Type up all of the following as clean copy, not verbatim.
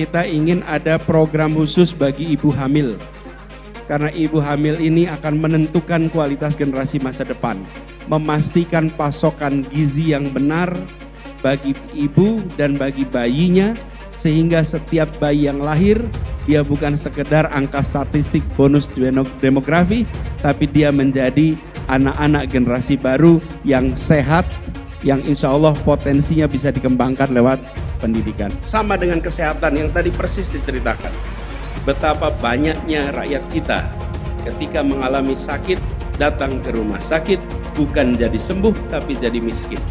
kita ingin ada program khusus bagi ibu hamil. Karena ibu hamil ini akan menentukan kualitas generasi masa depan, memastikan pasokan gizi yang benar bagi ibu dan bagi bayinya, sehingga setiap bayi yang lahir, dia bukan sekedar angka statistik bonus demografi, tapi dia menjadi anak-anak generasi baru yang sehat, yang insya Allah potensinya bisa dikembangkan lewat pendidikan. Sama dengan kesehatan yang tadi persis diceritakan. Betapa banyaknya rakyat kita ketika mengalami sakit, datang ke rumah sakit, bukan jadi sembuh, tapi jadi miskin.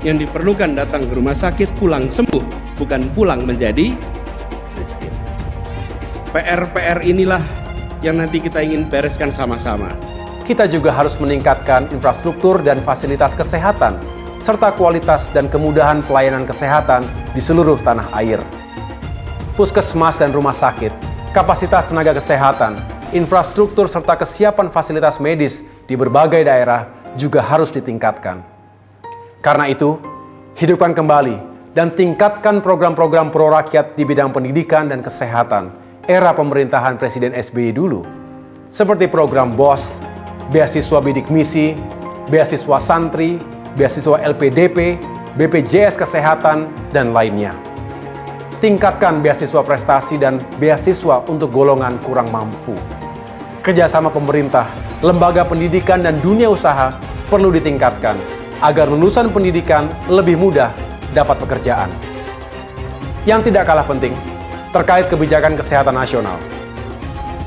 Yang diperlukan datang ke rumah sakit, pulang sembuh, bukan pulang menjadi miskin. PR-PR inilah yang nanti kita ingin bereskan sama-sama. Kita juga harus meningkatkan infrastruktur dan fasilitas kesehatan, serta kualitas dan kemudahan pelayanan kesehatan di seluruh tanah air. Puskesmas dan rumah sakit, kapasitas tenaga kesehatan, infrastruktur serta kesiapan fasilitas medis di berbagai daerah juga harus ditingkatkan. Karena itu, hidupkan kembali dan tingkatkan program-program pro rakyat di bidang pendidikan dan kesehatan era pemerintahan Presiden SBY dulu, seperti program BOS, beasiswa bidik misi, beasiswa santri, beasiswa LPDP, BPJS Kesehatan, dan lainnya. Tingkatkan beasiswa prestasi dan beasiswa untuk golongan kurang mampu. Kerjasama pemerintah, lembaga pendidikan, dan dunia usaha perlu ditingkatkan agar lulusan pendidikan lebih mudah dapat pekerjaan. Yang tidak kalah penting, terkait kebijakan kesehatan nasional.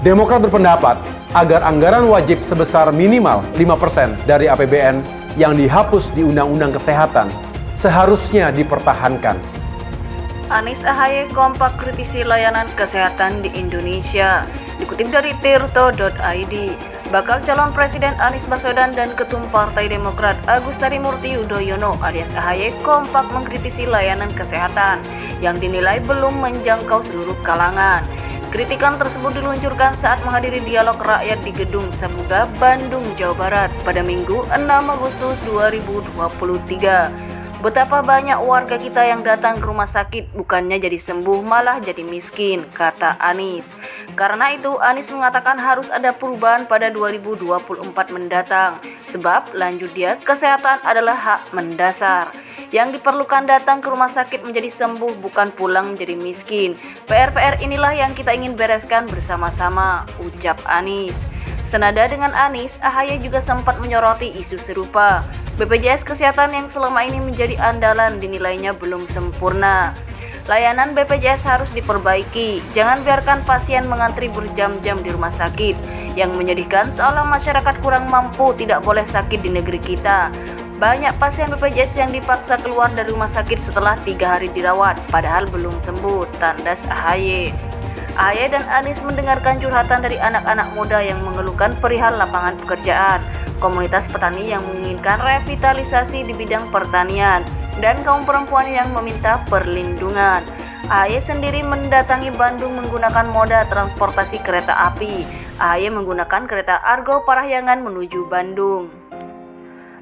Demokrat berpendapat agar anggaran wajib sebesar minimal 5% dari APBN yang dihapus di Undang-Undang Kesehatan seharusnya dipertahankan. Anies AHY kompak kritisi layanan kesehatan di Indonesia. Dikutip dari tirto.id, bakal calon Presiden Anies Baswedan dan Ketum Partai Demokrat Agus Harimurti Yudhoyono alias AHY kompak mengkritisi layanan kesehatan yang dinilai belum menjangkau seluruh kalangan. Kritikan tersebut diluncurkan saat menghadiri dialog rakyat di Gedung Sabuga, Bandung, Jawa Barat pada Minggu 6 Agustus 2023. Betapa banyak warga kita yang datang ke rumah sakit bukannya jadi sembuh malah jadi miskin, kata Anies. Karena itu Anies mengatakan harus ada perubahan pada 2024 mendatang. Sebab lanjut dia, kesehatan adalah hak mendasar. Yang diperlukan datang ke rumah sakit menjadi sembuh bukan pulang menjadi miskin. PR-PR inilah yang kita ingin bereskan bersama-sama, ucap Anies. Senada dengan Anies, AHY juga sempat menyoroti isu serupa. BPJS Kesehatan yang selama ini menjadi andalan dinilainya belum sempurna. Layanan BPJS harus diperbaiki. Jangan biarkan pasien mengantri berjam-jam di rumah sakit. Yang menyedihkan seolah masyarakat kurang mampu tidak boleh sakit di negeri kita. Banyak pasien BPJS yang dipaksa keluar dari rumah sakit setelah 3 hari dirawat, padahal belum sembuh, tandas AHY. AHY dan Anies mendengarkan curhatan dari anak-anak muda yang mengeluhkan perihal lapangan pekerjaan, komunitas petani yang menginginkan revitalisasi di bidang pertanian, dan kaum perempuan yang meminta perlindungan. AHY sendiri mendatangi Bandung menggunakan moda transportasi kereta api. AHY menggunakan kereta Argo Parahyangan menuju Bandung.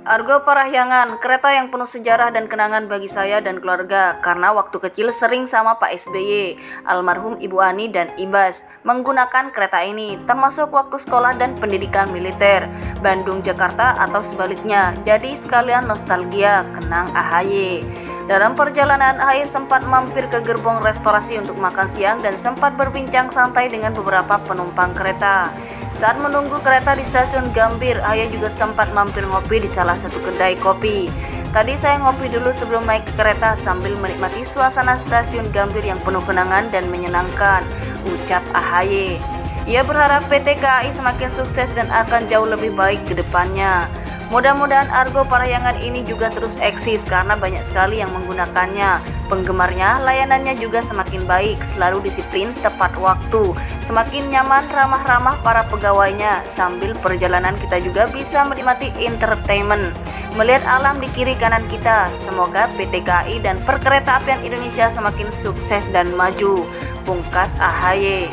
Argo Parahyangan, kereta yang penuh sejarah dan kenangan bagi saya dan keluarga karena waktu kecil sering sama Pak SBY, almarhum Ibu Ani dan Ibas menggunakan kereta ini, termasuk waktu sekolah dan pendidikan militer, Bandung Jakarta atau sebaliknya. Jadi sekalian nostalgia, kenang AHY. Dalam perjalanan, AHY sempat mampir ke gerbong restorasi untuk makan siang dan sempat berbincang santai dengan beberapa penumpang kereta. Saat menunggu kereta di stasiun Gambir, AHY juga sempat mampir ngopi di salah satu kedai kopi. Tadi saya ngopi dulu sebelum naik ke kereta sambil menikmati suasana stasiun Gambir yang penuh kenangan dan menyenangkan, ucap AHY. Ia berharap PT KAI semakin sukses dan akan jauh lebih baik ke depannya. Mudah-mudahan Argo Parahyangan ini juga terus eksis karena banyak sekali yang menggunakannya. Penggemarnya, layanannya juga semakin baik, selalu disiplin, tepat waktu, semakin nyaman, ramah-ramah para pegawainya. Sambil perjalanan kita juga bisa menikmati entertainment, melihat alam di kiri kanan kita. Semoga PT KAI dan Perkeretaapian Indonesia semakin sukses dan maju, pungkas AHY.